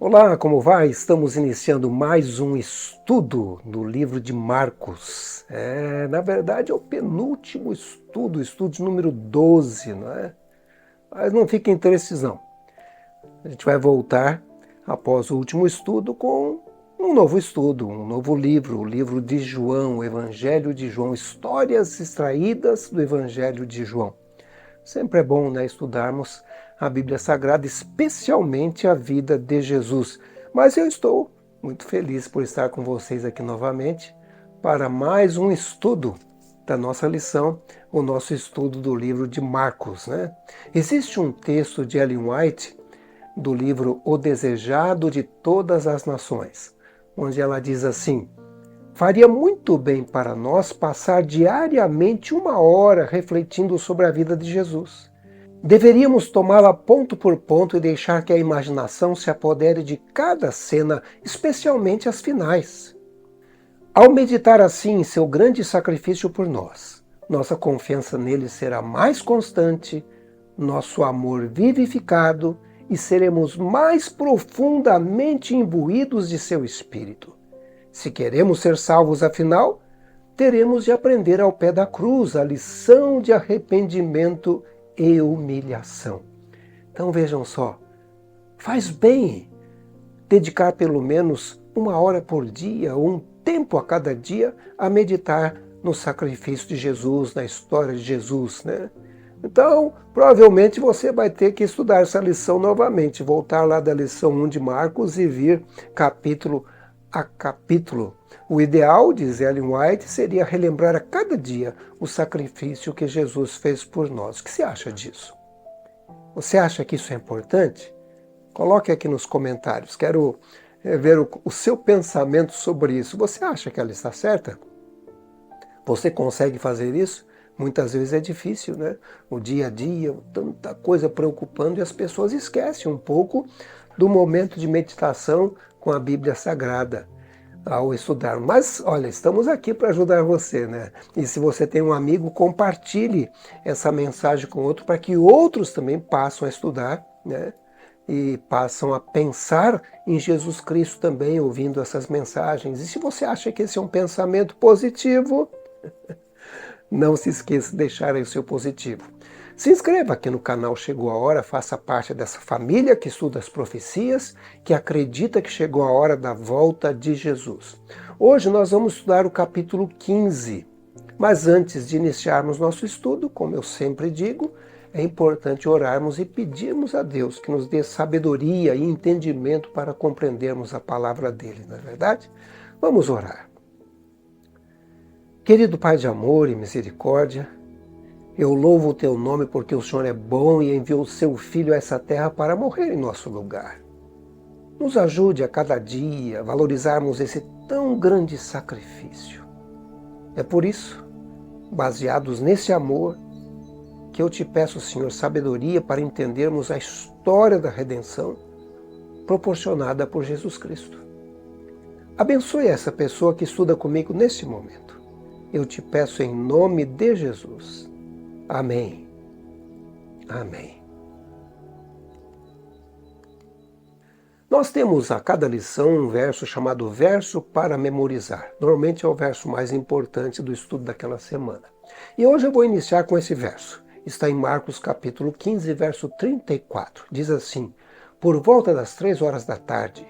Olá, como vai? Estamos iniciando mais um estudo do livro de Marcos. Na verdade, é o penúltimo estudo, estudo de número 12, não é? Mas não fiquem tristes, não. A gente vai voltar, após o último estudo, com um novo estudo, um novo livro, o livro de João, o Evangelho de João, histórias extraídas do Evangelho de João. Sempre é bom, né, estudarmos a Bíblia Sagrada, especialmente a vida de Jesus. Mas eu estou muito feliz por estar com vocês aqui novamente para mais um estudo da nossa lição, o nosso estudo do livro de Marcos, né? Existe um texto de Ellen White do livro O Desejado de Todas as Nações, onde ela diz assim: faria muito bem para nós passar diariamente 1 hora refletindo sobre a vida de Jesus. Deveríamos tomá-la ponto por ponto e deixar que a imaginação se apodere de cada cena, especialmente as finais. Ao meditar assim em seu grande sacrifício por nós, nossa confiança nele será mais constante, nosso amor vivificado e seremos mais profundamente imbuídos de seu espírito. Se queremos ser salvos, afinal, teremos de aprender ao pé da cruz a lição de arrependimento e humilhação. Então vejam só, faz bem dedicar pelo menos 1 hora por dia ou um tempo a cada dia a meditar no sacrifício de Jesus, na história de Jesus, né? Então, provavelmente você vai ter que estudar essa lição novamente, voltar lá da lição 1 de Marcos e vir capítulo a capítulo. O ideal, diz Ellen White, seria relembrar a cada dia o sacrifício que Jesus fez por nós. O que você acha disso? Você acha que isso é importante? Coloque aqui nos comentários. Quero ver o seu pensamento sobre isso. Você acha que ela está certa? Você consegue fazer isso? Muitas vezes é difícil, né? O dia a dia, tanta coisa preocupando e as pessoas esquecem um pouco do momento de meditação com a Bíblia Sagrada ao estudar. Mas, olha, estamos aqui para ajudar você, né? E se você tem um amigo, compartilhe essa mensagem com outro para que outros também passem a estudar, né? E passam a pensar em Jesus Cristo também, ouvindo essas mensagens. E se você acha que esse é um pensamento positivo, não se esqueça de deixar aí o seu positivo. Se inscreva aqui no canal Chegou a Hora, faça parte dessa família que estuda as profecias, que acredita que chegou a hora da volta de Jesus. Hoje nós vamos estudar o capítulo 15. Mas antes de iniciarmos nosso estudo, como eu sempre digo, é importante orarmos e pedirmos a Deus que nos dê sabedoria e entendimento para compreendermos a palavra dele, não é verdade? Vamos orar. Querido Pai de amor e misericórdia, eu louvo o teu nome porque o Senhor é bom e enviou o seu Filho a essa terra para morrer em nosso lugar. Nos ajude a cada dia a valorizarmos esse tão grande sacrifício. É por isso, baseados nesse amor, que eu te peço, Senhor, sabedoria para entendermos a história da redenção proporcionada por Jesus Cristo. Abençoe essa pessoa que estuda comigo neste momento. Eu te peço em nome de Jesus. Amém. Amém. Nós temos a cada lição um verso chamado verso para memorizar. Normalmente é o verso mais importante do estudo daquela semana. E hoje eu vou iniciar com esse verso. Está em Marcos capítulo 15, verso 34. Diz assim: por volta das 3 horas da tarde,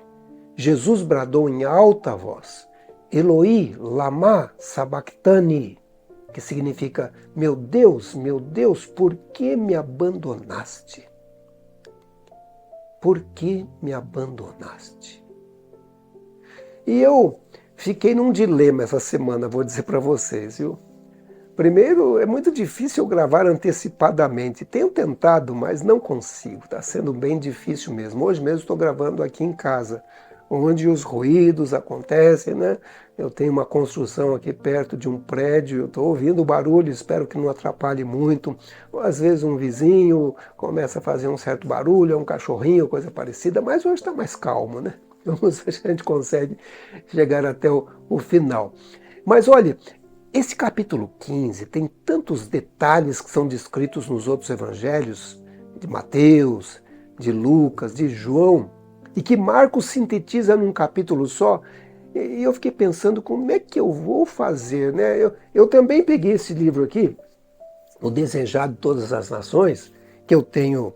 Jesus bradou em alta voz: Eloi, lama sabachthani, que significa: meu Deus, por que me abandonaste? Por que me abandonaste? E eu fiquei num dilema essa semana, vou dizer para vocês, viu? Primeiro, é muito difícil eu gravar antecipadamente. Tenho tentado, mas não consigo. Está sendo bem difícil mesmo. Hoje mesmo estou gravando aqui em casa, onde os ruídos acontecem, né? Eu tenho uma construção aqui perto de um prédio, eu estou ouvindo o barulho, espero que não atrapalhe muito. Ou às vezes um vizinho começa a fazer um certo barulho, é um cachorrinho, coisa parecida, mas hoje está mais calmo, né? Vamos ver se a gente consegue chegar até o final. Mas olha, esse capítulo 15 tem tantos detalhes que são descritos nos outros evangelhos, de Mateus, de Lucas, de João, e que Marcos sintetiza num capítulo só. E eu fiquei pensando como é que eu vou fazer, né? Eu também peguei esse livro aqui, O Desejado de Todas as Nações, que eu tenho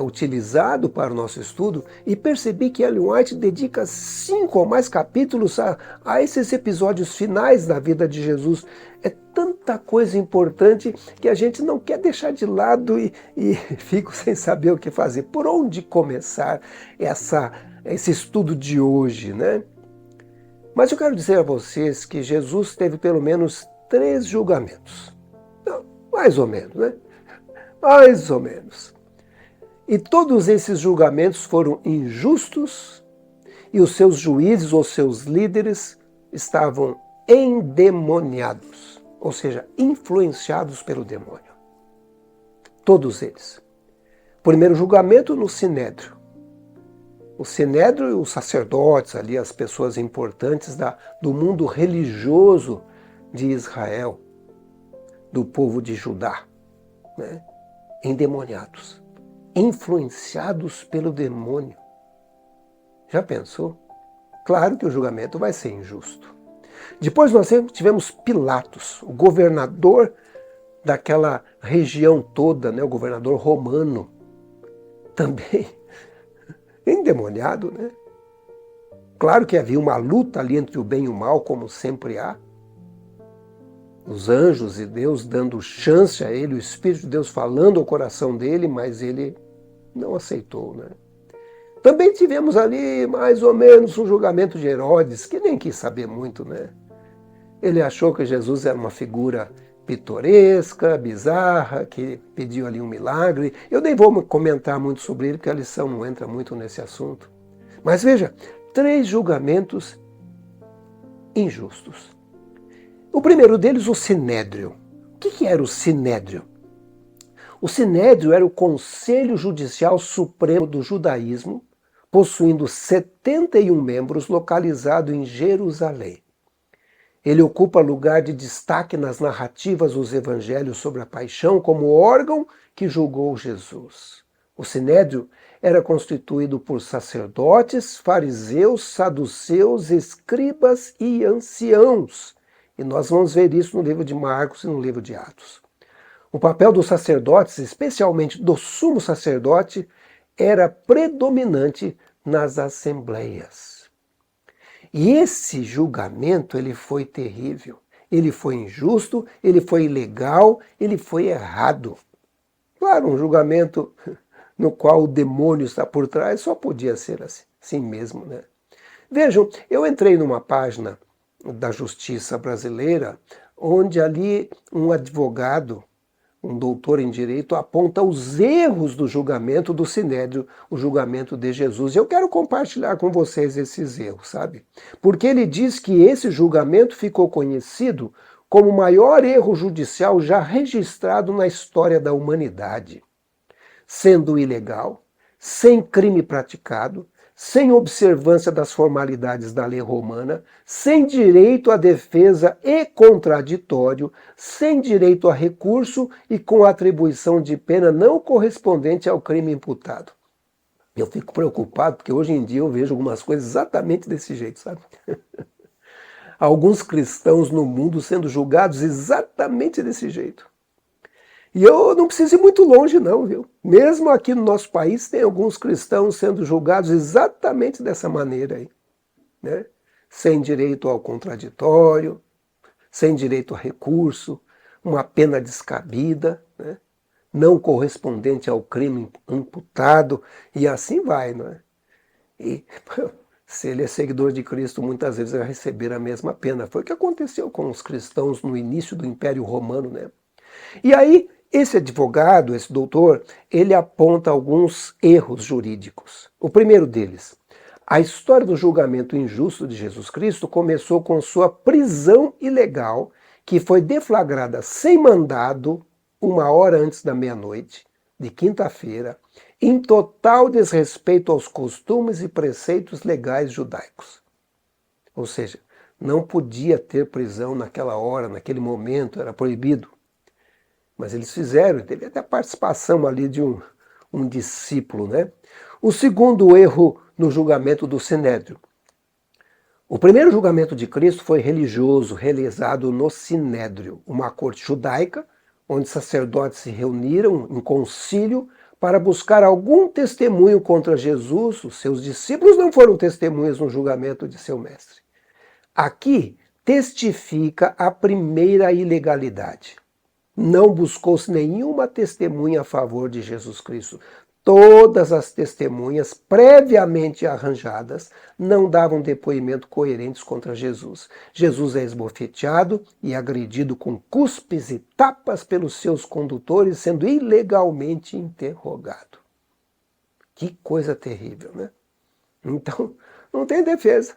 utilizado para o nosso estudo, e percebi que Ellen White dedica 5 ou mais capítulos a esses episódios finais da vida de Jesus. É tanta coisa importante que a gente não quer deixar de lado e fico sem saber o que fazer. Por onde começar esse estudo de hoje, né? Mas eu quero dizer a vocês que Jesus teve pelo menos 3 julgamentos. Não, mais ou menos, né? Mais ou menos. E todos esses julgamentos foram injustos e os seus juízes ou seus líderes estavam endemoniados, ou seja, influenciados pelo demônio. Todos eles. Primeiro julgamento no Sinédrio. O Sinédrio e os sacerdotes ali, as pessoas importantes do mundo religioso de Israel, do povo de Judá, né? Endemoniados, influenciados pelo demônio. Já pensou? Claro que o julgamento vai ser injusto. Depois nós tivemos Pilatos, o governador daquela região toda, né? O governador romano, também endemoniado, né? Claro que havia uma luta ali entre o bem e o mal, como sempre há. Os anjos e Deus dando chance a ele, o Espírito de Deus falando ao coração dele, mas ele não aceitou, né? Também tivemos ali mais ou menos um julgamento de Herodes, que nem quis saber muito, né? Ele achou que Jesus era uma figura pitoresca, bizarra, que pediu ali um milagre. Eu nem vou comentar muito sobre ele, porque a lição não entra muito nesse assunto. Mas veja, 3 julgamentos injustos. O primeiro deles, o Sinédrio. O que era o Sinédrio? O Sinédrio era o Conselho Judicial Supremo do Judaísmo, possuindo 71 membros, localizado em Jerusalém. Ele ocupa lugar de destaque nas narrativas dos evangelhos sobre a paixão como órgão que julgou Jesus. O Sinédrio era constituído por sacerdotes, fariseus, saduceus, escribas e anciãos. E nós vamos ver isso no livro de Marcos e no livro de Atos. O papel dos sacerdotes, especialmente do sumo sacerdote, era predominante nas assembleias. E esse julgamento, ele foi terrível. Ele foi injusto, ele foi ilegal, ele foi errado. Claro, um julgamento no qual o demônio está por trás só podia ser assim mesmo, né? Vejam, eu entrei numa página da Justiça Brasileira, onde ali um advogado, um doutor em direito, aponta os erros do julgamento do Sinédrio, o julgamento de Jesus. Eu quero compartilhar com vocês esses erros, sabe? Porque ele diz que esse julgamento ficou conhecido como o maior erro judicial já registrado na história da humanidade, sendo ilegal, sem crime praticado, sem observância das formalidades da lei romana, sem direito à defesa e contraditório, sem direito a recurso e com atribuição de pena não correspondente ao crime imputado. Eu fico preocupado porque hoje em dia eu vejo algumas coisas exatamente desse jeito, sabe? Alguns cristãos no mundo sendo julgados exatamente desse jeito. E eu não preciso ir muito longe não, viu? Mesmo aqui no nosso país tem alguns cristãos sendo julgados exatamente dessa maneira aí, né? Sem direito ao contraditório, sem direito a recurso, uma pena descabida, né? Não correspondente ao crime imputado, e assim vai, não é? E se ele é seguidor de Cristo, muitas vezes vai receber a mesma pena. Foi o que aconteceu com os cristãos no início do Império Romano, né? E aí, esse advogado, esse doutor, ele aponta alguns erros jurídicos. O primeiro deles, a história do julgamento injusto de Jesus Cristo começou com sua prisão ilegal, que foi deflagrada sem mandado, 1 hora antes da meia-noite, de quinta-feira, em total desrespeito aos costumes e preceitos legais judaicos. Ou seja, não podia ter prisão naquela hora, naquele momento, era proibido. Mas eles fizeram, teve até a participação ali de um discípulo, né? O segundo erro no julgamento do Sinédrio. O primeiro julgamento de Cristo foi religioso, realizado no Sinédrio, uma corte judaica, onde sacerdotes se reuniram em concílio para buscar algum testemunho contra Jesus. Os seus discípulos não foram testemunhas no julgamento de seu mestre. Aqui testifica a primeira ilegalidade. Não buscou-se nenhuma testemunha a favor de Jesus Cristo. Todas as testemunhas previamente arranjadas não davam depoimento coerentes contra Jesus. Jesus é esbofeteado e agredido com cuspes e tapas pelos seus condutores, sendo ilegalmente interrogado. Que coisa terrível, né? Então, não tem defesa.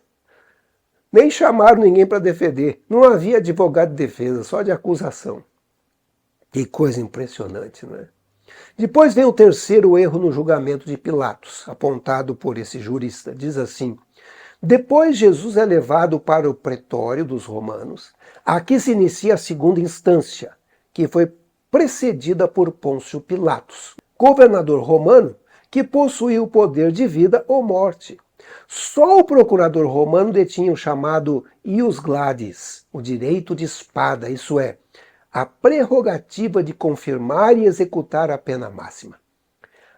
Nem chamaram ninguém para defender. Não havia advogado de defesa, só de acusação. Que coisa impressionante, não é? Depois vem o terceiro erro no julgamento de Pilatos, apontado por esse jurista. Diz assim: depois Jesus é levado para o pretório dos romanos. Aqui se inicia a segunda instância, que foi precedida por Pôncio Pilatos, governador romano que possuía o poder de vida ou morte. Só o procurador romano detinha o chamado ius gladiis, o direito de espada, isso é, a prerrogativa de confirmar e executar a pena máxima.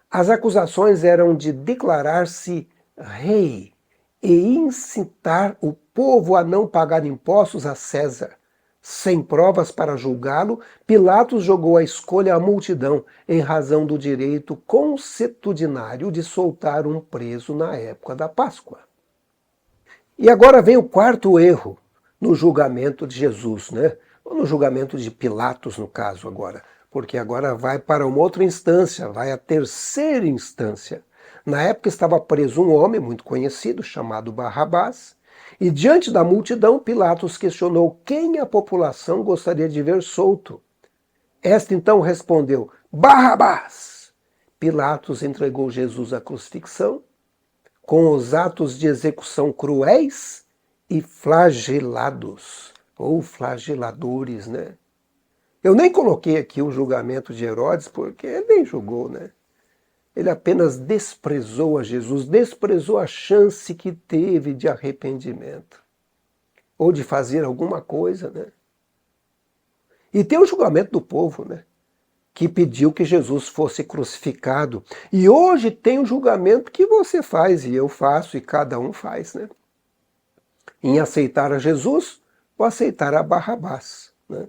As acusações eram de declarar-se rei e incitar o povo a não pagar impostos a César. Sem provas para julgá-lo, Pilatos jogou a escolha à multidão em razão do direito consuetudinário de soltar um preso na época da Páscoa. E agora vem o quarto erro no julgamento de Jesus, né? Ou no julgamento de Pilatos, no caso agora, porque agora vai para uma outra instância, vai à terceira instância. Na época estava preso um homem muito conhecido, chamado Barrabás, e diante da multidão, Pilatos questionou quem a população gostaria de ver solto. Esta então respondeu: Barrabás! Pilatos entregou Jesus à crucifixão, com os atos de execução cruéis e flagelados. Ou flageladores, né? Eu nem coloquei aqui o julgamento de Herodes, porque ele nem julgou, né? Ele apenas desprezou a Jesus, desprezou a chance que teve de arrependimento. Ou de fazer alguma coisa, né? E tem o julgamento do povo, né? Que pediu que Jesus fosse crucificado. E hoje tem o julgamento que você faz e eu faço e cada um faz, né? Em aceitar a Jesus ou aceitar a Barrabás, né?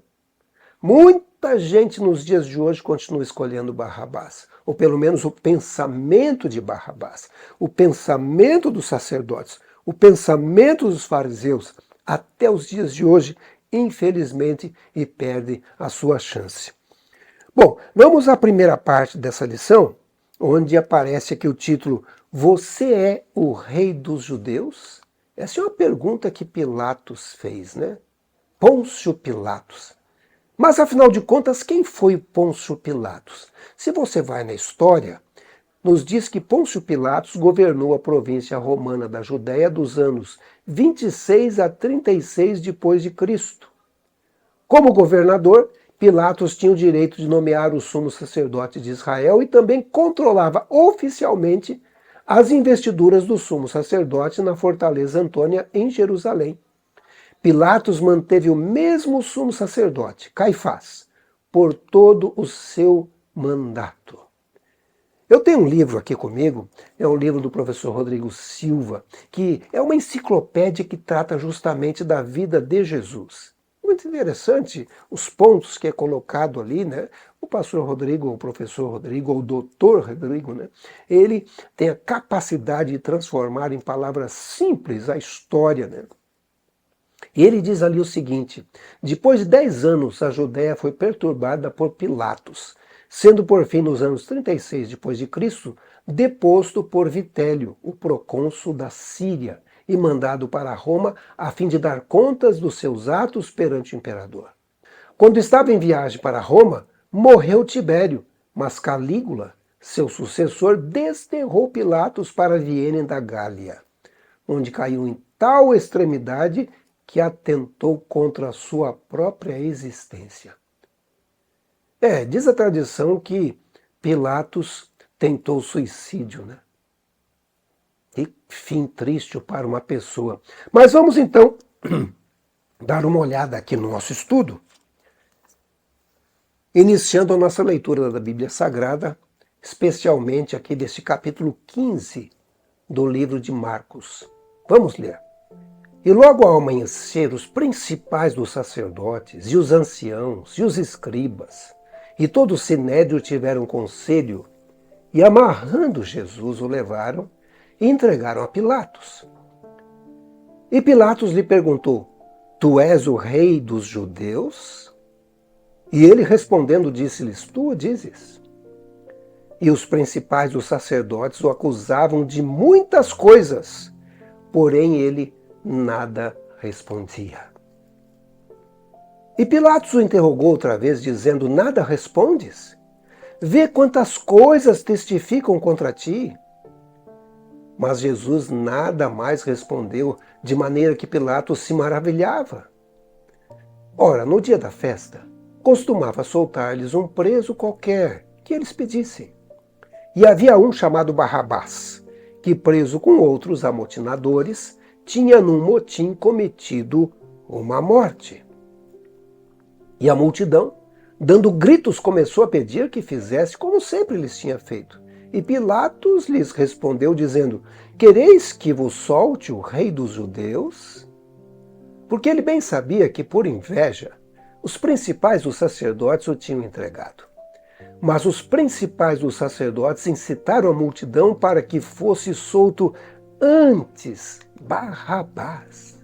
Muita gente nos dias de hoje continua escolhendo Barrabás, ou pelo menos o pensamento de Barrabás, o pensamento dos sacerdotes, o pensamento dos fariseus, até os dias de hoje, infelizmente, e perde a sua chance. Bom, vamos à primeira parte dessa lição, onde aparece aqui o título Você é o rei dos judeus? Essa é uma pergunta que Pilatos fez, né? Pôncio Pilatos. Mas, afinal de contas, quem foi Pôncio Pilatos? Se você vai na história, nos diz que Pôncio Pilatos governou a província romana da Judéia dos anos 26 a 36 depois de Cristo. Como governador, Pilatos tinha o direito de nomear o sumo sacerdote de Israel e também controlava oficialmente as investiduras do sumo sacerdote na fortaleza Antônia, em Jerusalém. Pilatos manteve o mesmo sumo sacerdote, Caifás, por todo o seu mandato. Eu tenho um livro aqui comigo, é um livro do professor Rodrigo Silva, que é uma enciclopédia que trata justamente da vida de Jesus. Muito interessante os pontos que é colocado ali, né? O pastor Rodrigo, o professor Rodrigo, ou o doutor Rodrigo, né? Ele tem a capacidade de transformar em palavras simples a história, né? E ele diz ali o seguinte: depois de 10 anos, a Judéia foi perturbada por Pilatos, sendo por fim, nos anos 36 depois de Cristo, deposto por Vitélio, o procônsul da Síria, e mandado para Roma a fim de dar contas dos seus atos perante o imperador. Quando estava em viagem para Roma, morreu Tibério, mas Calígula, seu sucessor, desterrou Pilatos para Viena da Gália, onde caiu em tal extremidade que atentou contra a sua própria existência. Diz a tradição que Pilatos tentou suicídio, né? Que fim triste para uma pessoa. Mas vamos então dar uma olhada aqui no nosso estudo, iniciando a nossa leitura da Bíblia Sagrada, especialmente aqui deste capítulo 15 do livro de Marcos. Vamos ler. E logo ao amanhecer, os principais dos sacerdotes, e os anciãos, e os escribas, e todo o sinédrio tiveram conselho, e amarrando Jesus o levaram e entregaram a Pilatos. E Pilatos lhe perguntou: Tu és o rei dos judeus? E ele respondendo disse-lhes: Tu o dizes. E os principais dos sacerdotes o acusavam de muitas coisas, porém ele nada respondia. E Pilatos o interrogou outra vez, dizendo: Nada respondes? Vê quantas coisas testificam contra ti. Mas Jesus nada mais respondeu, de maneira que Pilatos se maravilhava. Ora, no dia da festa, costumava soltar-lhes um preso qualquer que eles pedissem. E havia um chamado Barrabás, que preso com outros amotinadores, tinha num motim cometido uma morte. E a multidão, dando gritos, começou a pedir que fizesse como sempre lhes tinha feito. E Pilatos lhes respondeu, dizendo: Quereis que vos solte o rei dos judeus? Porque ele bem sabia que, por inveja, os principais dos sacerdotes o tinham entregado. Mas os principais dos sacerdotes incitaram a multidão para que fosse solto antes Barrabás.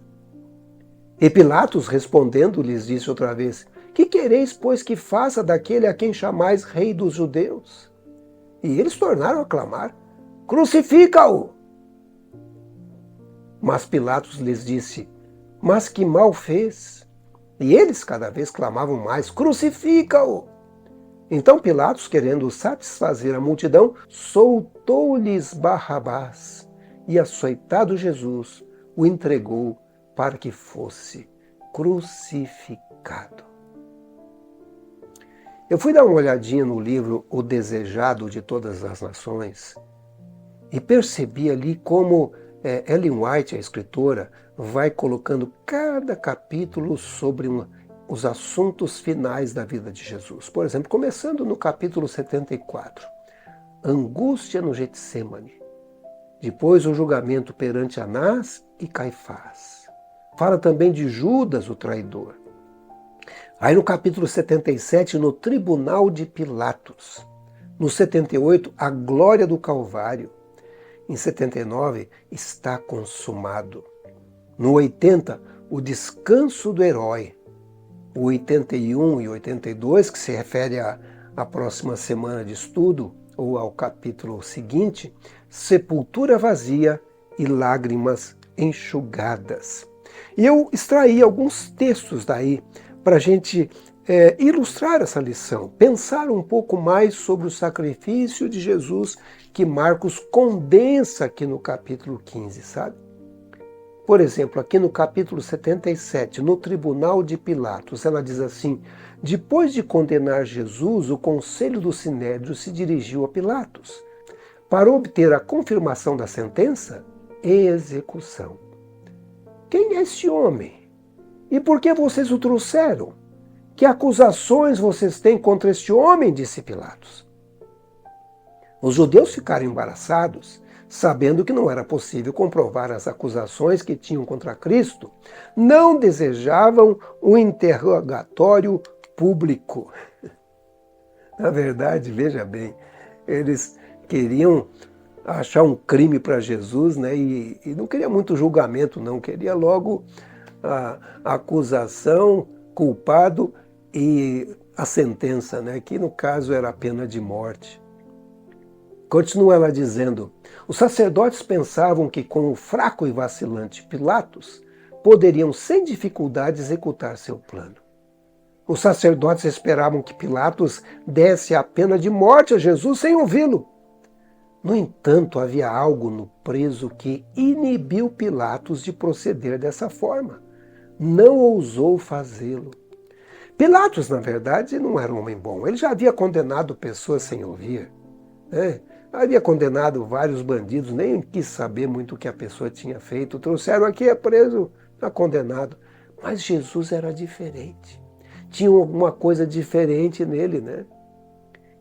E Pilatos, respondendo, lhes disse outra vez: Que quereis, pois, que faça daquele a quem chamais rei dos judeus? E eles tornaram a clamar: Crucifica-o! Mas Pilatos lhes disse: Mas que mal fez? E eles cada vez clamavam mais: Crucifica-o! Então Pilatos, querendo satisfazer a multidão, soltou-lhes Barrabás e, açoitado Jesus, o entregou para que fosse crucificado. Eu fui dar uma olhadinha no livro O Desejado de Todas as Nações e percebi ali como Ellen White, a escritora, vai colocando cada capítulo sobre os assuntos finais da vida de Jesus. Por exemplo, começando no capítulo 74, angústia no Getsêmani. Depois o julgamento perante Anás e Caifás. Fala também de Judas, o traidor. Aí no capítulo 77, no tribunal de Pilatos. No 78, a glória do Calvário. Em 79, está consumado. No 80, o descanso do herói. O 81 e 82, que se refere à próxima semana de estudo, ou ao capítulo seguinte, sepultura vazia e lágrimas enxugadas. E eu extraí alguns textos daí para a gente ilustrar essa lição, pensar um pouco mais sobre o sacrifício de Jesus que Marcos condensa aqui no capítulo 15, sabe? Por exemplo, aqui no capítulo 77, no tribunal de Pilatos, ela diz assim: Depois de condenar Jesus, o conselho do Sinédrio se dirigiu a Pilatos para obter a confirmação da sentença e execução. Quem é esse homem? E por que vocês o trouxeram? Que acusações vocês têm contra este homem? Disse Pilatos. Os judeus ficaram embaraçados, sabendo que não era possível comprovar as acusações que tinham contra Cristo. Não desejavam um interrogatório público. Na verdade, veja bem, eles queriam achar um crime para Jesus, né? E não queria muito julgamento, não. Queria logo a acusação, culpado e a sentença, né? Que no caso era a pena de morte. Continua ela dizendo: os sacerdotes pensavam que com o fraco e vacilante Pilatos poderiam sem dificuldade executar seu plano. Os sacerdotes esperavam que Pilatos desse a pena de morte a Jesus sem ouvi-lo. No entanto, havia algo no preso que inibiu Pilatos de proceder dessa forma. Não ousou fazê-lo. Pilatos, na verdade, não era um homem bom. Ele já havia condenado pessoas sem ouvir. Havia condenado vários bandidos, nem quis saber muito o que a pessoa tinha feito. Trouxeram aqui, é preso, está condenado. Mas Jesus era diferente. Tinha alguma coisa diferente nele, né?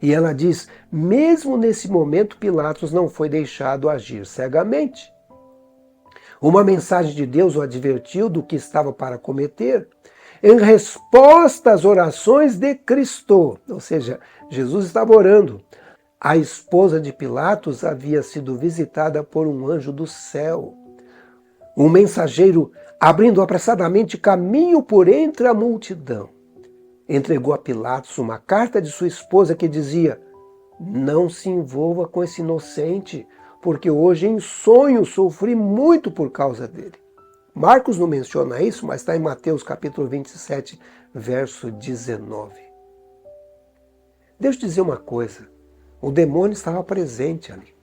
E ela diz, mesmo nesse momento, Pilatos não foi deixado agir cegamente. Uma mensagem de Deus o advertiu do que estava para cometer, em resposta às orações de Cristo. Ou seja, Jesus estava orando. A esposa de Pilatos havia sido visitada por um anjo do céu. Um mensageiro, abrindo apressadamente caminho por entre a multidão, entregou a Pilatos uma carta de sua esposa que dizia: não se envolva com esse inocente, porque hoje em sonho sofri muito por causa dele. Marcos não menciona isso, mas está em Mateus capítulo 27, verso 19. Deixa eu dizer uma coisa, o demônio estava presente ali,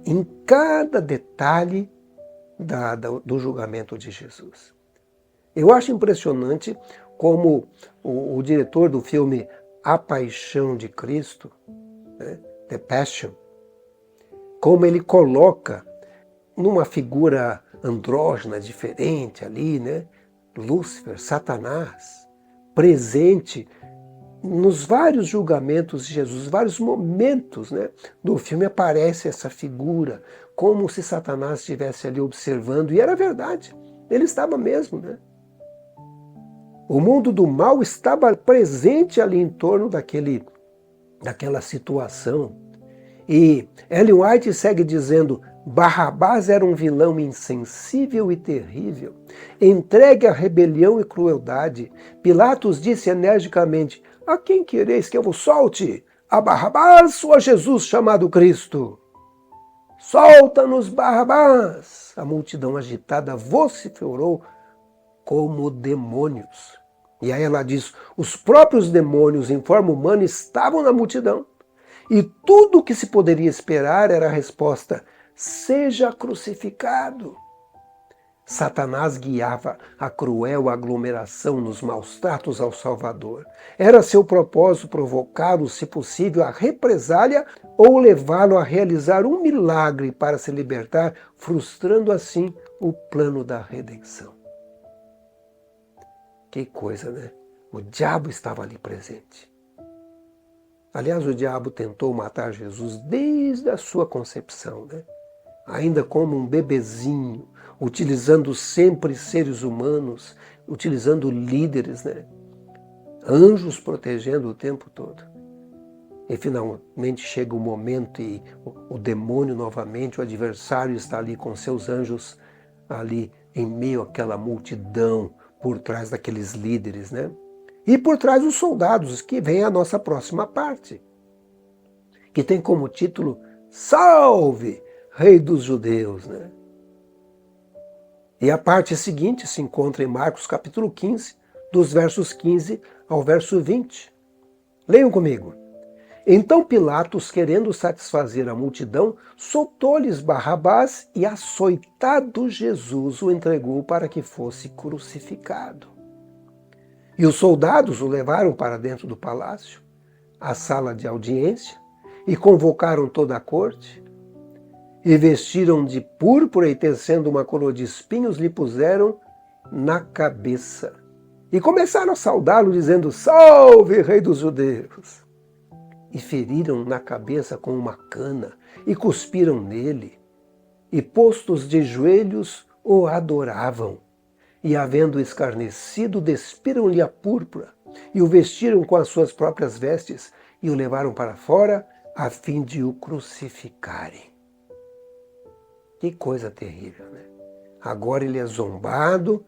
em cada detalhe do julgamento de Jesus. Eu acho impressionante como o diretor do filme A Paixão de Cristo, né, The Passion, como ele coloca numa figura andrógena diferente ali, né, Lúcifer, Satanás, presente nos vários julgamentos de Jesus, vários momentos, né, do filme aparece essa figura, como se Satanás estivesse ali observando, e era verdade, ele estava mesmo, né? O mundo do mal estava presente ali em torno daquela situação. E Ellen White segue dizendo, Barrabás era um vilão insensível e terrível, entregue à rebelião e crueldade. Pilatos disse energicamente, a quem quereis que eu vos solte? A Barrabás ou a Jesus chamado Cristo? Solta-nos, Barrabás! A multidão agitada vociferou como demônios. E aí ela diz, os próprios demônios em forma humana estavam na multidão. E tudo o que se poderia esperar era a resposta, seja crucificado. Satanás guiava a cruel aglomeração nos maus tratos ao Salvador. Era seu propósito provocá-lo, se possível, a represália ou levá-lo a realizar um milagre para se libertar, frustrando assim o plano da redenção. Que coisa, né? O diabo estava ali presente. Aliás, o diabo tentou matar Jesus desde a sua concepção, né? Ainda como um bebezinho, utilizando sempre seres humanos, utilizando líderes, né? Anjos protegendo o tempo todo. E finalmente chega o momento e o demônio novamente, o adversário está ali com seus anjos, ali em meio àquela multidão, por trás daqueles líderes, né? E por trás dos soldados, que vem a nossa próxima parte, que tem como título, Salve, Rei dos Judeus, né? E a parte seguinte se encontra em Marcos capítulo 15, dos versos 15 ao verso 20. Leiam comigo. Então Pilatos, querendo satisfazer a multidão, soltou-lhes Barrabás e, açoitado Jesus, o entregou para que fosse crucificado. E os soldados o levaram para dentro do palácio, a sala de audiência, e convocaram toda a corte, e vestiram de púrpura e, tecendo uma coroa de espinhos, lhe puseram na cabeça. E começaram a saudá-lo, dizendo, Salve, Rei dos Judeus! E feriram na cabeça com uma cana, e cuspiram nele, e postos de joelhos o adoravam. E havendo escarnecido, despiram-lhe a púrpura, e o vestiram com as suas próprias vestes, e o levaram para fora, a fim de o crucificarem. Que coisa terrível, né? Agora ele é zombado,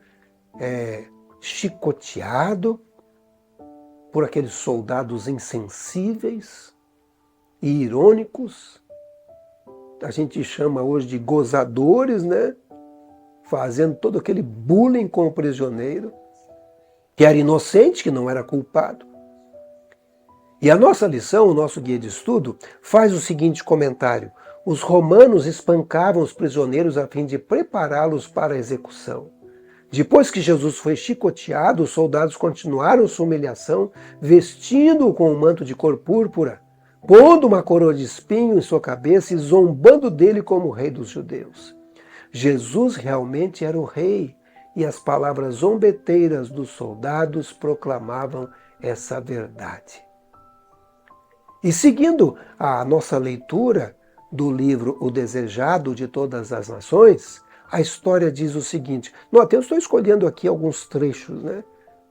chicoteado, por aqueles soldados insensíveis e irônicos. A gente chama hoje de gozadores, né? Fazendo todo aquele bullying com o prisioneiro, que era inocente, que não era culpado. E a nossa lição, o nosso guia de estudo, faz o seguinte comentário. Os romanos espancavam os prisioneiros a fim de prepará-los para a execução. Depois que Jesus foi chicoteado, os soldados continuaram sua humilhação, vestindo-o com um manto de cor púrpura, pondo uma coroa de espinho em sua cabeça e zombando dele como rei dos judeus. Jesus realmente era o rei, e as palavras zombeteiras dos soldados proclamavam essa verdade. E seguindo a nossa leitura do livro O Desejado de Todas as Nações, a história diz o seguinte. Nota, eu estou escolhendo aqui alguns trechos, né,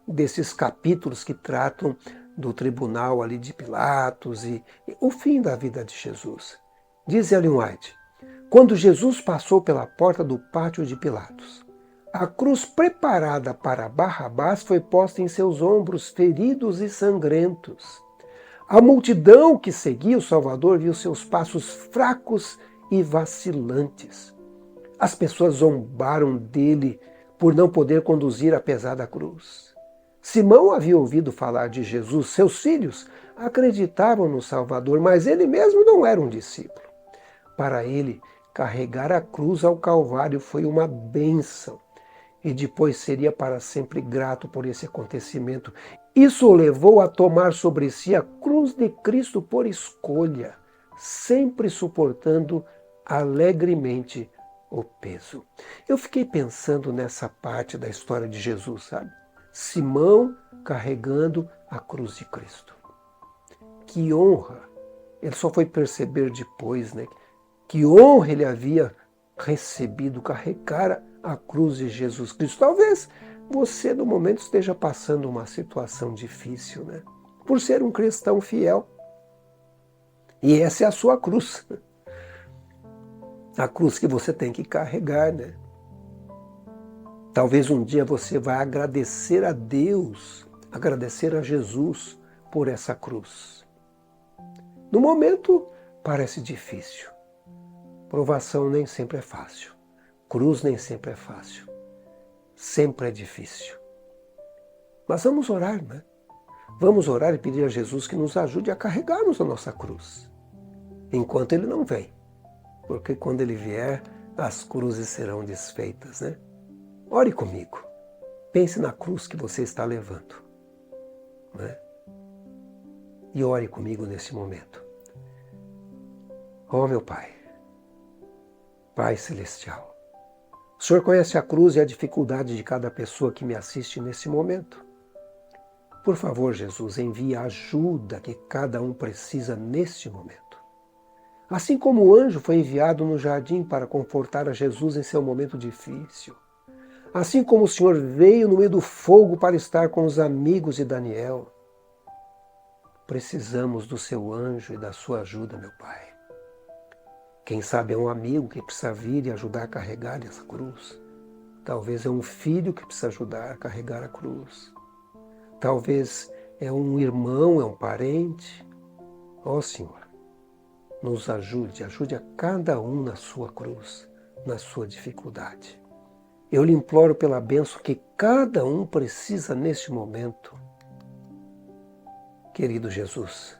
desses capítulos que tratam do tribunal ali de Pilatos e o fim da vida de Jesus. Diz Ellen White: quando Jesus passou pela porta do pátio de Pilatos, a cruz preparada para Barrabás foi posta em seus ombros feridos e sangrentos. A multidão que seguia o Salvador viu seus passos fracos e vacilantes. As pessoas zombaram dele por não poder conduzir a pesada cruz. Simão havia ouvido falar de Jesus. Seus filhos acreditavam no Salvador, mas ele mesmo não era um discípulo. Para ele, carregar a cruz ao Calvário foi uma bênção. E depois seria para sempre grato por esse acontecimento. Isso o levou a tomar sobre si a cruz de Cristo por escolha, sempre suportando alegremente o peso. Eu fiquei pensando nessa parte da história de Jesus, sabe? Simão carregando a cruz de Cristo. Que honra! Ele só foi perceber depois, né? Que honra ele havia recebido, carregar a cruz de Jesus Cristo. Talvez você, no momento, esteja passando uma situação difícil, né? Por ser um cristão fiel. E essa é a sua cruz. A cruz que você tem que carregar, né? Talvez um dia você vai agradecer a Deus, agradecer a Jesus por essa cruz. No momento, parece difícil. Provação nem sempre é fácil. Cruz nem sempre é fácil. Sempre é difícil. Mas vamos orar, né? Vamos orar e pedir a Jesus que nos ajude a carregarmos a nossa cruz, enquanto Ele não vem. Porque quando Ele vier, as cruzes serão desfeitas, né? Ore comigo. Pense na cruz que você está levando, né? E ore comigo nesse momento. Oh, meu Pai, Pai Celestial, o Senhor conhece a cruz e a dificuldade de cada pessoa que me assiste nesse momento. Por favor, Jesus, envie a ajuda que cada um precisa neste momento. Assim como o anjo foi enviado no jardim para confortar a Jesus em seu momento difícil. Assim como o Senhor veio no meio do fogo para estar com os amigos de Daniel. Precisamos do seu anjo e da sua ajuda, meu Pai. Quem sabe é um amigo que precisa vir e ajudar a carregar essa cruz. Talvez é um filho que precisa ajudar a carregar a cruz. Talvez é um irmão, é um parente. Ó Senhor, nos ajude, ajude a cada um na sua cruz, na sua dificuldade. Eu lhe imploro pela bênção que cada um precisa neste momento. Querido Jesus,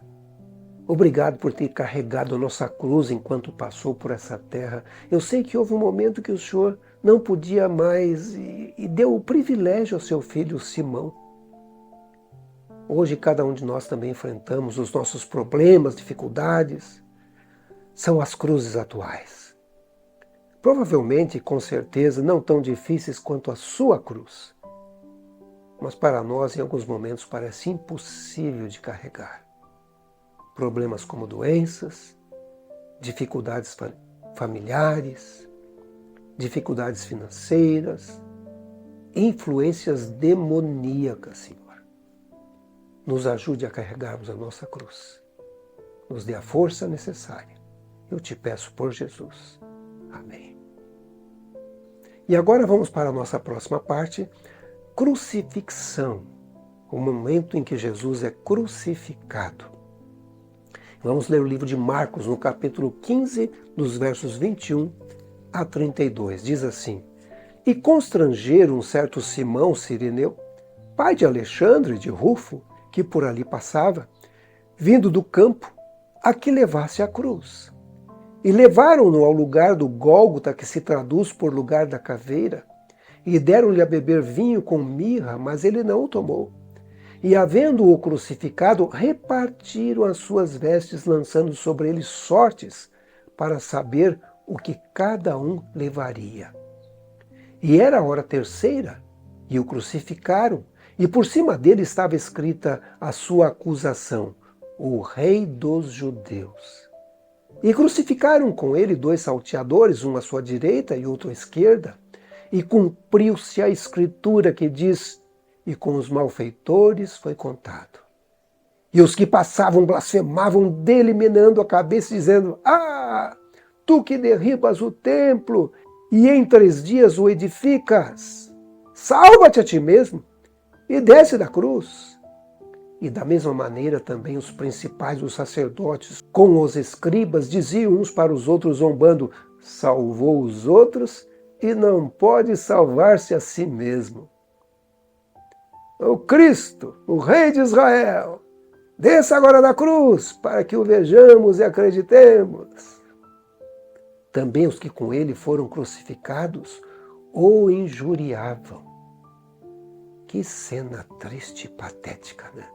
obrigado por ter carregado a nossa cruz enquanto passou por essa terra. Eu sei que houve um momento que o Senhor não podia mais e deu o privilégio ao seu filho Simão. Hoje cada um de nós também enfrentamos os nossos problemas, dificuldades. São as cruzes atuais. Provavelmente, com certeza, não tão difíceis quanto a sua cruz. Mas para nós, em alguns momentos, parece impossível de carregar. Problemas como doenças, dificuldades familiares, dificuldades financeiras, influências demoníacas, Senhor. Nos ajude a carregarmos a nossa cruz. Nos dê a força necessária. Eu te peço por Jesus. Amém. E agora vamos para a nossa próxima parte, crucifixão, o momento em que Jesus é crucificado. Vamos ler o livro de Marcos, no capítulo 15, dos versos 21 a 32. Diz assim: E constrangeram um certo Simão Cireneu, pai de Alexandre e de Rufo, que por ali passava, vindo do campo, a que levasse a cruz. E levaram-no ao lugar do Gólgota, que se traduz por lugar da caveira, e deram-lhe a beber vinho com mirra, mas ele não o tomou. E, havendo-o crucificado, repartiram as suas vestes, lançando sobre ele sortes, para saber o que cada um levaria. E era a hora terceira, e o crucificaram, e por cima dele estava escrita a sua acusação: o Rei dos Judeus. E crucificaram com ele 2 salteadores, um à sua direita e outro à esquerda. E cumpriu-se a escritura que diz: e com os malfeitores foi contado. E os que passavam blasfemavam dele, meneando a cabeça, dizendo: ah, tu que derribas o templo e em 3 dias o edificas, salva-te a ti mesmo e desce da cruz. E da mesma maneira também os principais, os sacerdotes, com os escribas, diziam uns para os outros, zombando: salvou os outros e não pode salvar-se a si mesmo. O Cristo, o Rei de Israel, desça agora da cruz, para que o vejamos e acreditemos. Também os que com ele foram crucificados o injuriavam. Que cena triste e patética, né?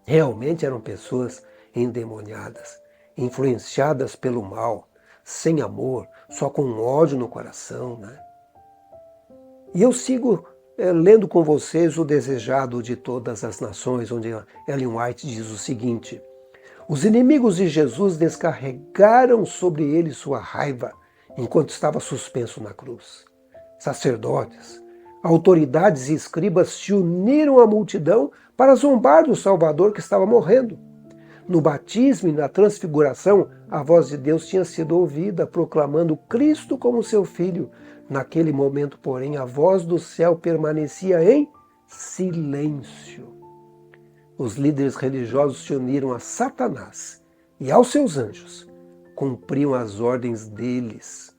Realmente eram pessoas endemoniadas, influenciadas pelo mal, sem amor, só com ódio no coração, né? E eu sigo lendo com vocês O Desejado de Todas as Nações, onde Ellen White diz o seguinte: os inimigos de Jesus descarregaram sobre ele sua raiva enquanto estava suspenso na cruz. Sacerdotes, autoridades e escribas se uniram à multidão para zombar do Salvador que estava morrendo. No batismo e na transfiguração, a voz de Deus tinha sido ouvida, proclamando Cristo como seu Filho. Naquele momento, porém, a voz do céu permanecia em silêncio. Os líderes religiosos se uniram a Satanás e aos seus anjos, cumpriam as ordens deles.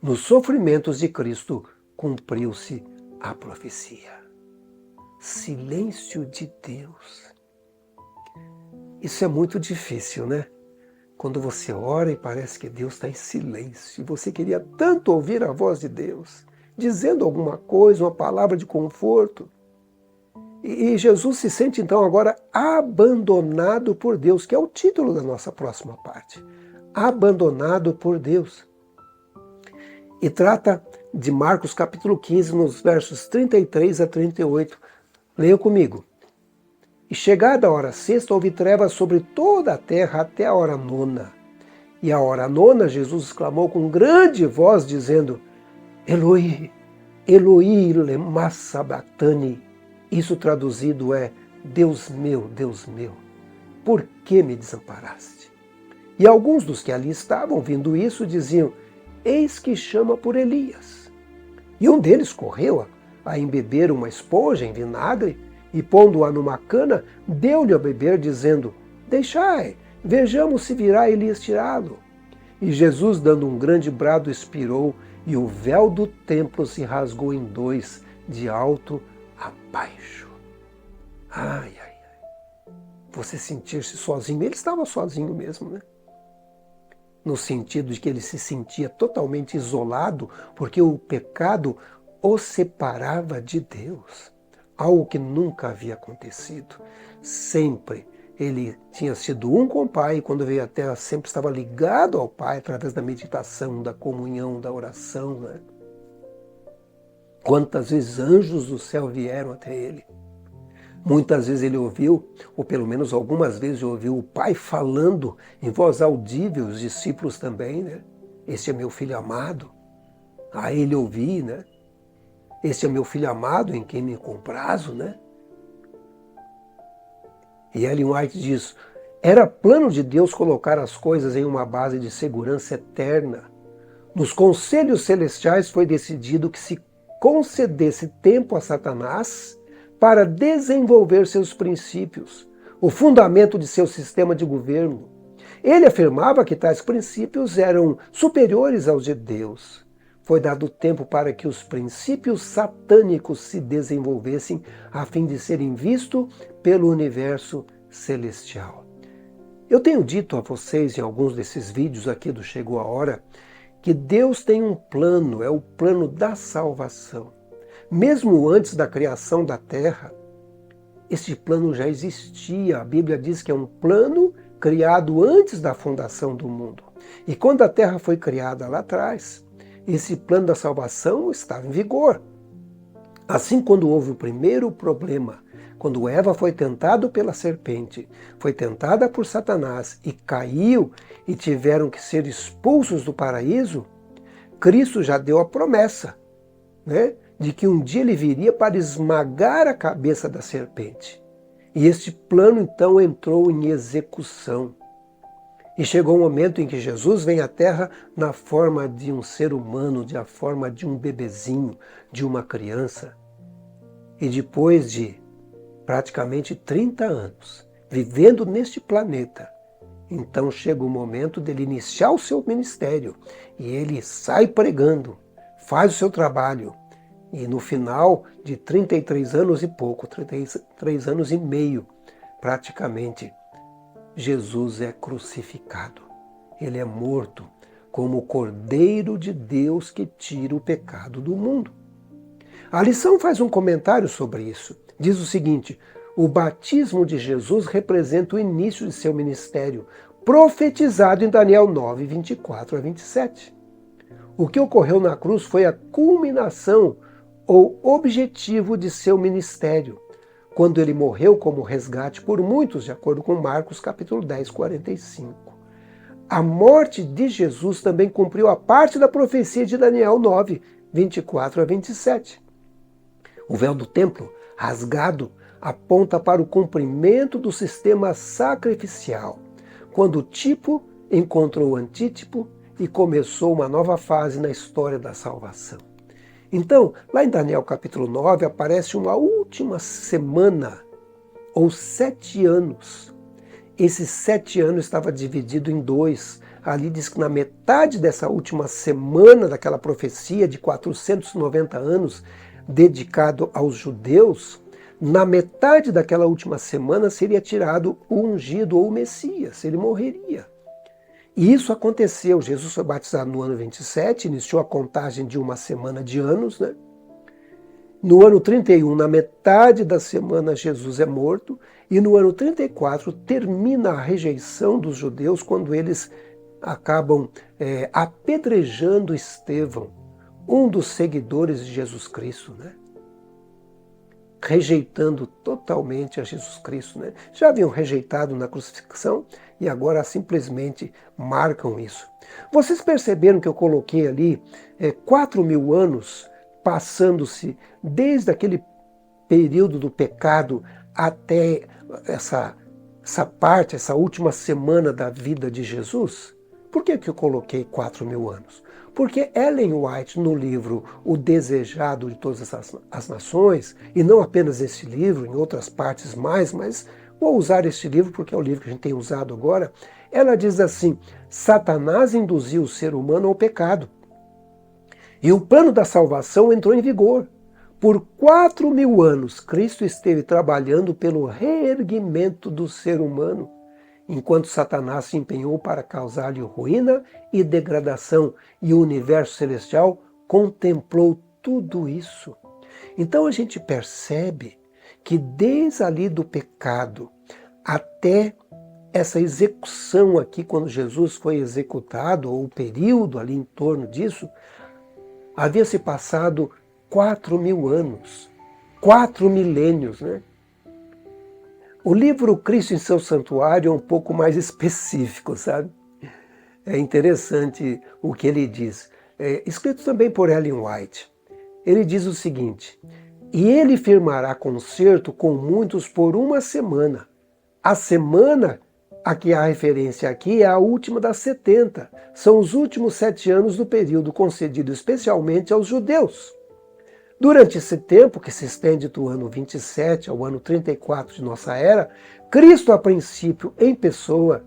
Nos sofrimentos de Cristo, cumpriu-se a profecia. Silêncio de Deus. Isso é muito difícil, né? Quando você ora e parece que Deus está em silêncio, e você queria tanto ouvir a voz de Deus, dizendo alguma coisa, uma palavra de conforto. E Jesus se sente então agora abandonado por Deus, que é o título da nossa próxima parte. Abandonado por Deus. E trata de Marcos capítulo 15, nos versos 33 a 38. Leiam comigo. E chegada a hora sexta, houve trevas sobre toda a terra até a hora nona. E à hora nona, Jesus exclamou com grande voz, dizendo: Eloi, Eloi, lema sabachthani. Isso traduzido é: Deus meu, por que me desamparaste? E alguns dos que ali estavam, vendo isso, diziam: eis que chama por Elias. E um deles correu a embeber uma esponja em vinagre, e pondo-a numa cana, deu-lhe a beber, dizendo: deixai, vejamos se virá Elias tirá-lo. E Jesus, dando um grande brado, expirou, e o véu do templo se rasgou em 2, de alto a baixo. Ai, ai, ai. Você sentir-se sozinho. Ele estava sozinho mesmo, né? No sentido de que ele se sentia totalmente isolado, porque o pecado o separava de Deus. Algo que nunca havia acontecido. Sempre ele tinha sido um com o Pai, e quando veio à Terra sempre estava ligado ao Pai, através da meditação, da comunhão, da oração, né? Quantas vezes anjos do céu vieram até ele. Muitas vezes ele ouviu, ou pelo menos algumas vezes ouviu o Pai falando em voz audível, os discípulos também, né? Este é meu filho amado. A ele ouvi, né? Este é meu filho amado em quem me comprazo, né? E Ellen White diz: era plano de Deus colocar as coisas em uma base de segurança eterna. Nos conselhos celestiais foi decidido que se concedesse tempo a Satanás para desenvolver seus princípios, o fundamento de seu sistema de governo. Ele afirmava que tais princípios eram superiores aos de Deus. Foi dado tempo para que os princípios satânicos se desenvolvessem a fim de serem vistos pelo universo celestial. Eu tenho dito a vocês em alguns desses vídeos aqui do Chegou a Hora que Deus tem um plano, é o plano da salvação. Mesmo antes da criação da terra, Este plano já existia. A Bíblia diz que é um plano criado antes da fundação do mundo. E quando a terra foi criada lá atrás, esse plano da salvação estava em vigor. Assim, quando houve o primeiro problema, quando Eva foi tentada pela serpente, foi tentada por Satanás e caiu e tiveram que ser expulsos do paraíso, Cristo já deu a promessa, né, de que um dia ele viria para esmagar a cabeça da serpente. E este plano então entrou em execução. E chegou o momento em que Jesus vem à Terra na forma de um ser humano, na forma de um bebezinho, de uma criança. E depois de praticamente 30 anos vivendo neste planeta, então chega o momento dele iniciar o seu ministério. E ele sai pregando, faz o seu trabalho. E no final de 33 anos e pouco, 33 anos e meio, praticamente, Jesus é crucificado. Ele é morto como o Cordeiro de Deus que tira o pecado do mundo. A lição faz um comentário sobre isso. Diz o seguinte: o batismo de Jesus representa o início de seu ministério, profetizado em Daniel 9, 24 a 27. O que ocorreu na cruz foi a culminação ou objetivo de seu ministério, quando ele morreu como resgate por muitos, de acordo com Marcos capítulo 10, 45. A morte de Jesus também cumpriu a parte da profecia de Daniel 9, 24 a 27. O véu do templo, rasgado, aponta para o cumprimento do sistema sacrificial, quando o tipo encontrou o antítipo e começou uma nova fase na história da salvação. Então, lá em Daniel capítulo 9, aparece uma última semana, ou 7 anos. Esses 7 anos estava dividido em 2. Ali diz que na metade dessa última semana daquela profecia de 490 anos, dedicado aos judeus, na metade daquela última semana seria tirado o ungido ou o Messias, ele morreria. E isso aconteceu. Jesus foi batizado no ano 27, iniciou a contagem de uma semana de anos, né? No ano 31, na metade da semana, Jesus é morto, e no ano 34 termina a rejeição dos judeus quando eles acabam apedrejando Estevão, um dos seguidores de Jesus Cristo, né? Rejeitando totalmente a Jesus Cristo, né? Já haviam rejeitado na crucifixão e agora simplesmente marcam isso. Vocês perceberam que eu coloquei ali 4.000 anos passando-se desde aquele período do pecado até essa parte, essa última semana da vida de Jesus? Por que eu coloquei 4.000 anos? Porque Ellen White, no livro O Desejado de Todas as Nações, e não apenas esse livro, em outras partes mais, mas vou usar este livro porque é o livro que a gente tem usado agora, ela diz assim: Satanás induziu o ser humano ao pecado. E o plano da salvação entrou em vigor. Por 4.000 anos, Cristo esteve trabalhando pelo reerguimento do ser humano, enquanto Satanás se empenhou para causar-lhe ruína e degradação, e o universo celestial contemplou tudo isso. Então a gente percebe que desde ali do pecado até essa execução aqui, quando Jesus foi executado, ou o período ali em torno disso, havia se passado 4.000 anos, 4 milênios, né? O livro Cristo em seu Santuário é um pouco mais específico, sabe? É interessante o que ele diz. Escrito também por Ellen White. Ele diz o seguinte: e ele firmará concerto com muitos por uma semana. A semana a que há referência aqui é a última das 70. São os últimos 7 anos do período concedido especialmente aos judeus. Durante esse tempo, que se estende do ano 27 ao ano 34 de nossa era, Cristo, a princípio em pessoa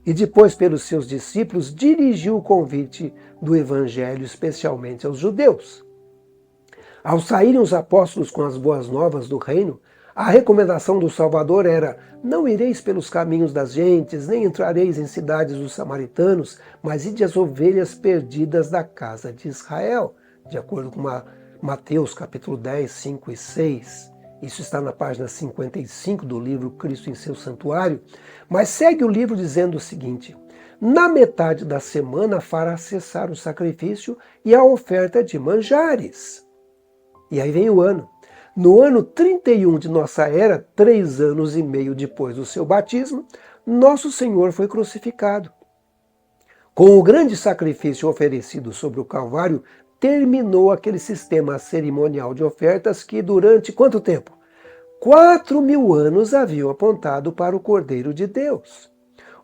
e depois pelos seus discípulos, dirigiu o convite do Evangelho especialmente aos judeus. Ao saírem os apóstolos com as boas novas do reino, a recomendação do Salvador era: não ireis pelos caminhos das gentes, nem entrareis em cidades dos samaritanos, mas ide as ovelhas perdidas da casa de Israel, de acordo com Mateus capítulo 10, 5 e 6. Isso está na página 55 do livro Cristo em seu Santuário. Mas segue o livro dizendo o seguinte: na metade da semana fará cessar o sacrifício e a oferta de manjares. E aí vem o ano. No ano 31 de nossa era, 3 anos e meio depois do seu batismo, nosso Senhor foi crucificado. Com o grande sacrifício oferecido sobre o Calvário, terminou aquele sistema cerimonial de ofertas que durante quanto tempo? 4.000 anos haviam apontado para o Cordeiro de Deus.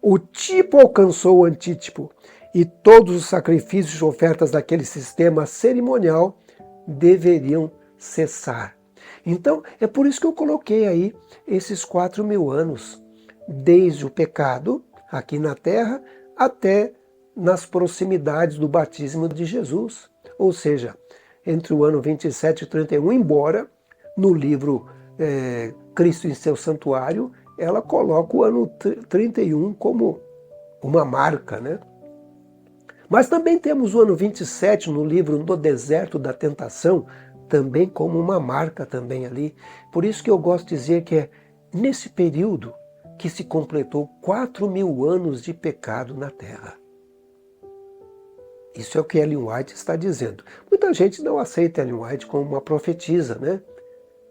O tipo alcançou o antítipo e todos os sacrifícios e ofertas daquele sistema cerimonial deveriam cessar. Então, é por isso que eu coloquei aí esses 4.000 anos, desde o pecado aqui na terra até nas proximidades do batismo de Jesus. Ou seja, entre o ano 27 e 31, embora no livro Cristo em seu Santuário, ela coloca o ano 31 como uma marca, né? Mas também temos o ano 27 no livro No Deserto da Tentação, também como uma marca também ali. Por isso que eu gosto de dizer que é nesse período que se completou 4.000 anos de pecado na Terra. Isso é o que Ellen White está dizendo. Muita gente não aceita Ellen White como uma profetisa, né?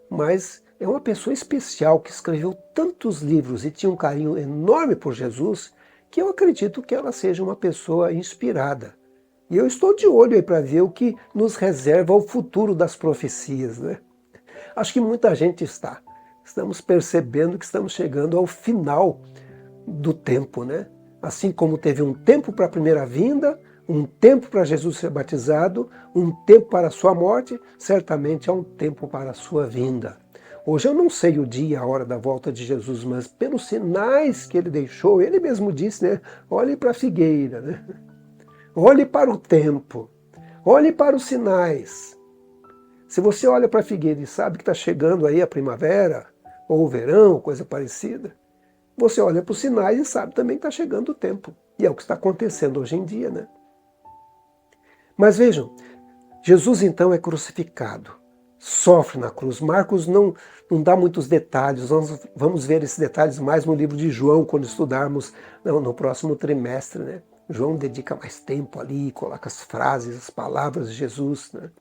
Mas é uma pessoa especial que escreveu tantos livros e tinha um carinho enorme por Jesus, que eu acredito que ela seja uma pessoa inspirada. E eu estou de olho aí para ver o que nos reserva o futuro das profecias, né? Acho que muita gente está. Estamos percebendo que estamos chegando ao final do tempo, né? Assim como teve um tempo para a primeira vinda, um tempo para Jesus ser batizado, um tempo para a sua morte, certamente há um tempo para a sua vinda. Hoje eu não sei o dia e a hora da volta de Jesus, mas pelos sinais que ele deixou, ele mesmo disse, né? Olhe para a figueira, né? Olhe para o tempo, olhe para os sinais. Se você olha para a figueira e sabe que está chegando aí a primavera, ou o verão, coisa parecida, você olha para os sinais e sabe também que está chegando o tempo. E é o que está acontecendo hoje em dia, né? Mas vejam, Jesus então é crucificado, sofre na cruz. Marcos não dá muitos detalhes, nós vamos ver esses detalhes mais no livro de João, quando estudarmos no próximo trimestre, né? João dedica mais tempo ali, coloca as frases, as palavras de Jesus, né?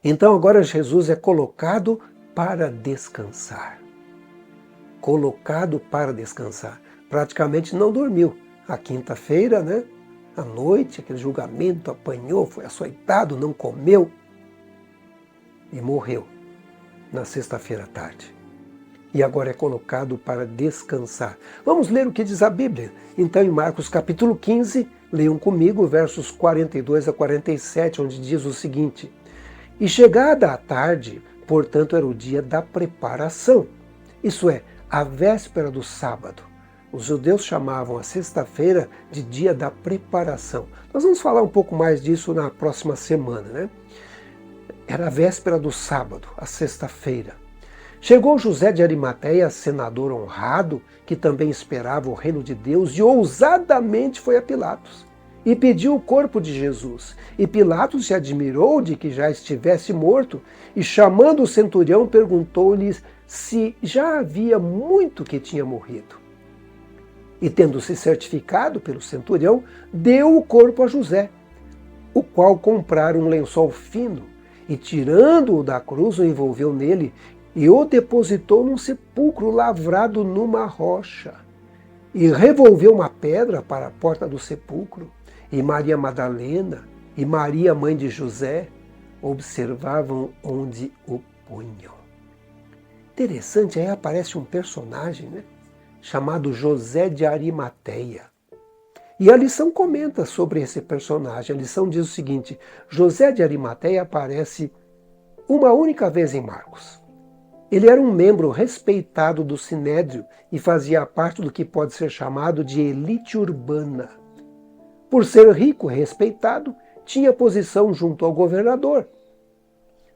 Então agora Jesus é colocado para descansar. Colocado para descansar. Praticamente não dormiu. A quinta-feira, né? À noite, aquele julgamento, apanhou, foi açoitado, não comeu e morreu na sexta-feira à tarde. E agora é colocado para descansar. Vamos ler o que diz a Bíblia. Então, em Marcos capítulo 15, leiam comigo versos 42 a 47, onde diz o seguinte: E chegada a tarde, portanto, era o dia da preparação, isso é, a véspera do sábado. Os judeus chamavam a sexta-feira de dia da preparação. Nós vamos falar um pouco mais disso na próxima semana, né? Era a véspera do sábado, a sexta-feira. Chegou José de Arimateia, senador honrado, que também esperava o reino de Deus, e ousadamente foi a Pilatos e pediu o corpo de Jesus. E Pilatos se admirou de que já estivesse morto, e chamando o centurião, perguntou-lhe se já havia muito que tinha morrido. E tendo-se certificado pelo centurião, deu o corpo a José, o qual comprara um lençol fino, e tirando-o da cruz, o envolveu nele, e o depositou num sepulcro lavrado numa rocha. E revolveu uma pedra para a porta do sepulcro, e Maria Madalena e Maria, mãe de José, observavam onde o punham. Interessante, aí aparece um personagem, né, chamado José de Arimateia. E a lição comenta sobre esse personagem. A lição diz o seguinte: José de Arimateia aparece uma única vez em Marcos. Ele era um membro respeitado do Sinédrio e fazia parte do que pode ser chamado de elite urbana. Por ser rico e respeitado, tinha posição junto ao governador,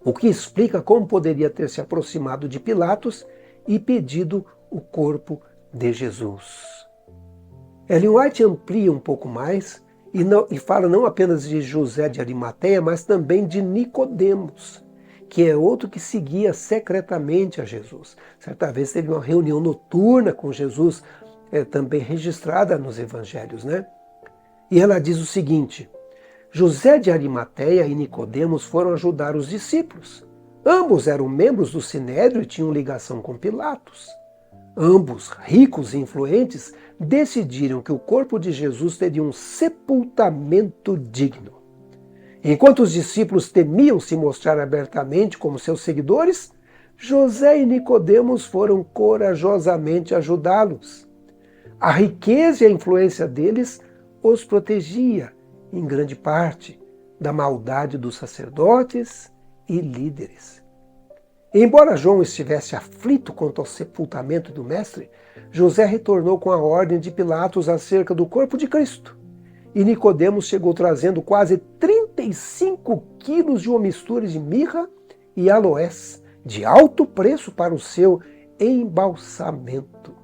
o que explica como poderia ter se aproximado de Pilatos e pedido o corpo de Jesus. Ellen White amplia um pouco mais e fala não apenas de José de Arimateia, mas também de Nicodemos, que é outro que seguia secretamente a Jesus. Certa vez teve uma reunião noturna com Jesus, também registrada nos evangelhos, né? E ela diz o seguinte: José de Arimateia e Nicodemos foram ajudar os discípulos. Ambos eram membros do Sinédrio e tinham ligação com Pilatos. Ambos, ricos e influentes, decidiram que o corpo de Jesus teria um sepultamento digno. Enquanto os discípulos temiam se mostrar abertamente como seus seguidores, José e Nicodemos foram corajosamente ajudá-los. A riqueza e a influência deles os protegia, em grande parte, da maldade dos sacerdotes e líderes. Embora João estivesse aflito quanto ao sepultamento do mestre, José retornou com a ordem de Pilatos acerca do corpo de Cristo. E Nicodemos chegou trazendo quase 35 quilos de uma mistura de mirra e aloés, de alto preço para o seu embalsamento.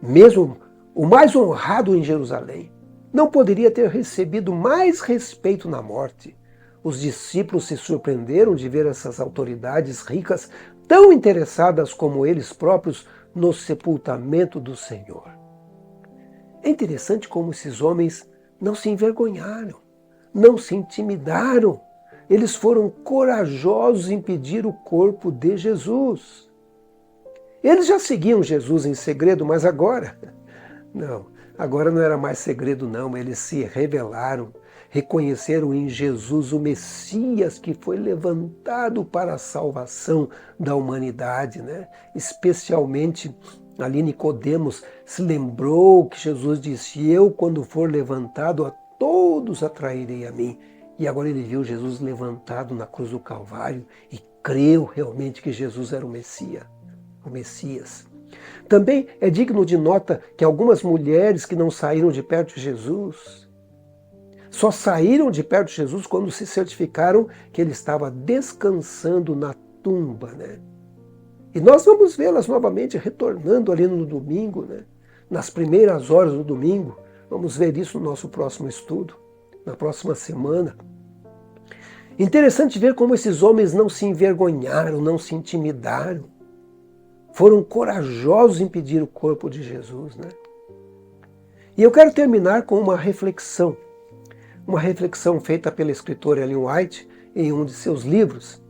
Mesmo o mais honrado em Jerusalém não poderia ter recebido mais respeito na morte. Os discípulos se surpreenderam de ver essas autoridades ricas tão interessadas como eles próprios no sepultamento do Senhor. É interessante como esses homens não se envergonharam, não se intimidaram. Eles foram corajosos em pedir o corpo de Jesus. Eles já seguiam Jesus em segredo, mas agora não era mais segredo não, eles se revelaram, reconheceram em Jesus o Messias que foi levantado para a salvação da humanidade, né? Especialmente ali Nicodemos se lembrou que Jesus disse: eu, quando for levantado, a todos atrairei a mim. E agora ele viu Jesus levantado na cruz do Calvário e creu realmente que Jesus era o Messias. Também é digno de nota que algumas mulheres que não saíram de perto de Jesus, só saíram de perto de Jesus quando se certificaram que ele estava descansando na tumba, né? E nós vamos vê-las novamente retornando ali no domingo, né? Nas primeiras horas do domingo. Vamos ver isso no nosso próximo estudo, na próxima semana. Interessante ver como esses homens não se envergonharam, não se intimidaram. Foram corajosos em pedir o corpo de Jesus, né? E eu quero terminar com uma reflexão feita pela escritora Ellen White em um de seus livros.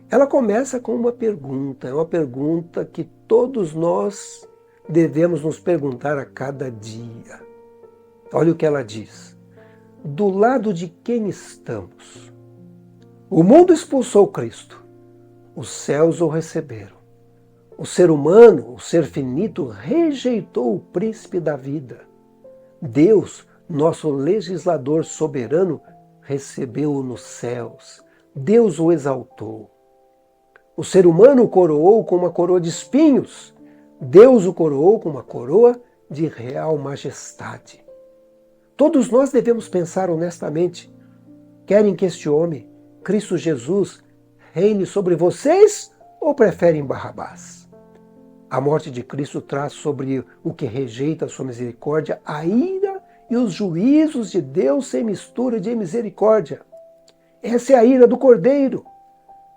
Ela começa com uma pergunta, é uma pergunta que todos nós devemos nos perguntar a cada dia. Olha o que ela diz: do lado de quem estamos? O mundo expulsou Cristo, os céus o receberam. O ser humano, o ser finito, rejeitou o príncipe da vida. Deus, nosso legislador soberano, recebeu-o nos céus. Deus o exaltou. O ser humano o coroou com uma coroa de espinhos. Deus o coroou com uma coroa de real majestade. Todos nós devemos pensar honestamente: querem que este homem, Cristo Jesus, reine sobre vocês ou preferem Barrabás? A morte de Cristo traz sobre o que rejeita a sua misericórdia a ira e os juízos de Deus sem mistura de misericórdia. Essa é a ira do Cordeiro.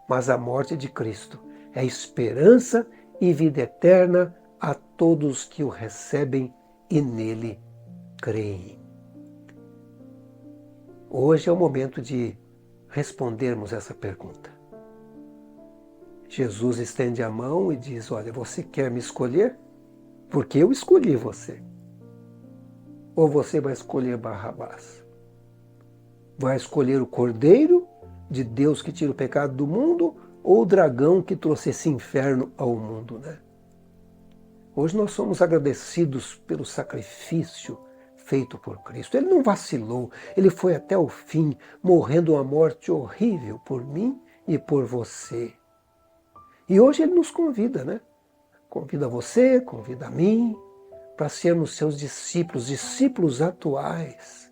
Mas a morte de Cristo é esperança e vida eterna a todos que o recebem e nele creem. Hoje é o momento de respondermos essa pergunta. Jesus estende a mão e diz: olha, você quer me escolher? Porque eu escolhi você. Ou você vai escolher Barrabás? Vai escolher o Cordeiro de Deus que tira o pecado do mundo ou o dragão que trouxe esse inferno ao mundo, né? Hoje nós somos agradecidos pelo sacrifício feito por Cristo. Ele não vacilou, ele foi até o fim, morrendo uma morte horrível por mim e por você. E hoje ele nos convida, né? Convida você, convida a mim, para sermos seus discípulos, discípulos atuais.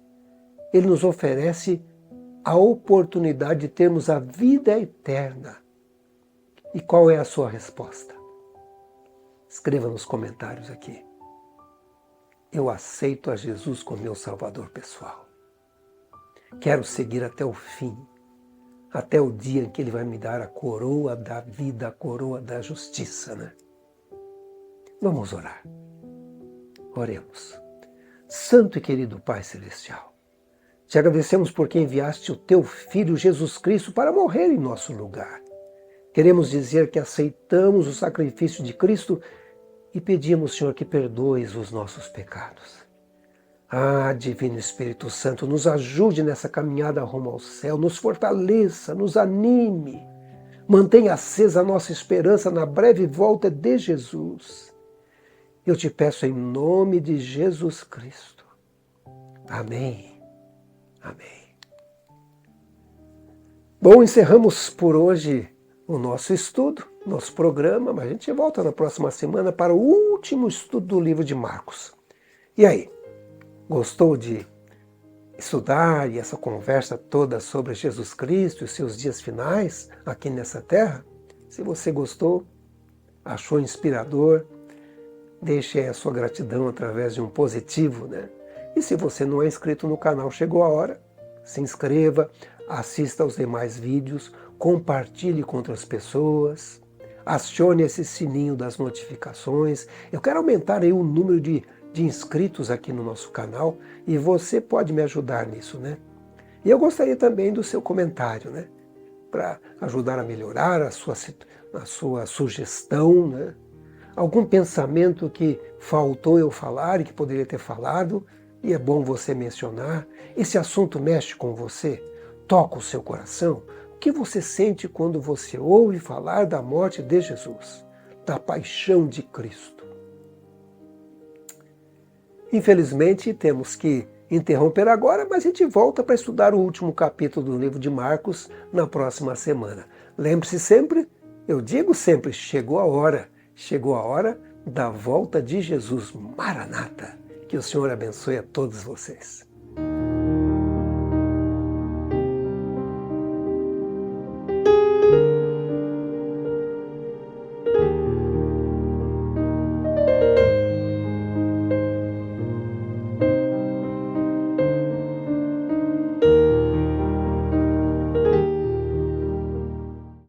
Ele nos oferece a oportunidade de termos a vida eterna. E qual é a sua resposta? Escreva nos comentários aqui. Eu aceito a Jesus como meu Salvador pessoal. Quero seguir até o fim, até o dia em que Ele vai me dar a coroa da vida, a coroa da justiça, né? Vamos orar. Oremos. Santo e querido Pai Celestial, te agradecemos porque enviaste o Teu Filho Jesus Cristo para morrer em nosso lugar. Queremos dizer que aceitamos o sacrifício de Cristo e pedimos, Senhor, que perdoes os nossos pecados. Ah, Divino Espírito Santo, nos ajude nessa caminhada rumo ao céu, nos fortaleça, nos anime, mantenha acesa a nossa esperança na breve volta de Jesus. Eu te peço em nome de Jesus Cristo. Amém. Amém. Bom, encerramos por hoje o nosso estudo, nosso programa, mas a gente volta na próxima semana para o último estudo do livro de Marcos. E aí, gostou de estudar e essa conversa toda sobre Jesus Cristo e os seus dias finais aqui nessa terra? Se você gostou, achou inspirador, deixe aí a sua gratidão através de um positivo, né? E se você não é inscrito no canal, chegou a hora, se inscreva, assista aos demais vídeos, compartilhe com outras pessoas, acione esse sininho das notificações. Eu quero aumentar aí o número de inscritos aqui no nosso canal e você pode me ajudar nisso, né? E eu gostaria também do seu comentário, né? Para ajudar a melhorar a sua sugestão, né? Algum pensamento que faltou eu falar e que poderia ter falado, e é bom você mencionar. Esse assunto mexe com você? Toca o seu coração? O que você sente quando você ouve falar da morte de Jesus, da paixão de Cristo? Infelizmente, temos que interromper agora, mas a gente volta para estudar o último capítulo do livro de Marcos na próxima semana. Lembre-se sempre, eu digo sempre, chegou a hora da volta de Jesus. Maranata! Que o Senhor abençoe a todos vocês.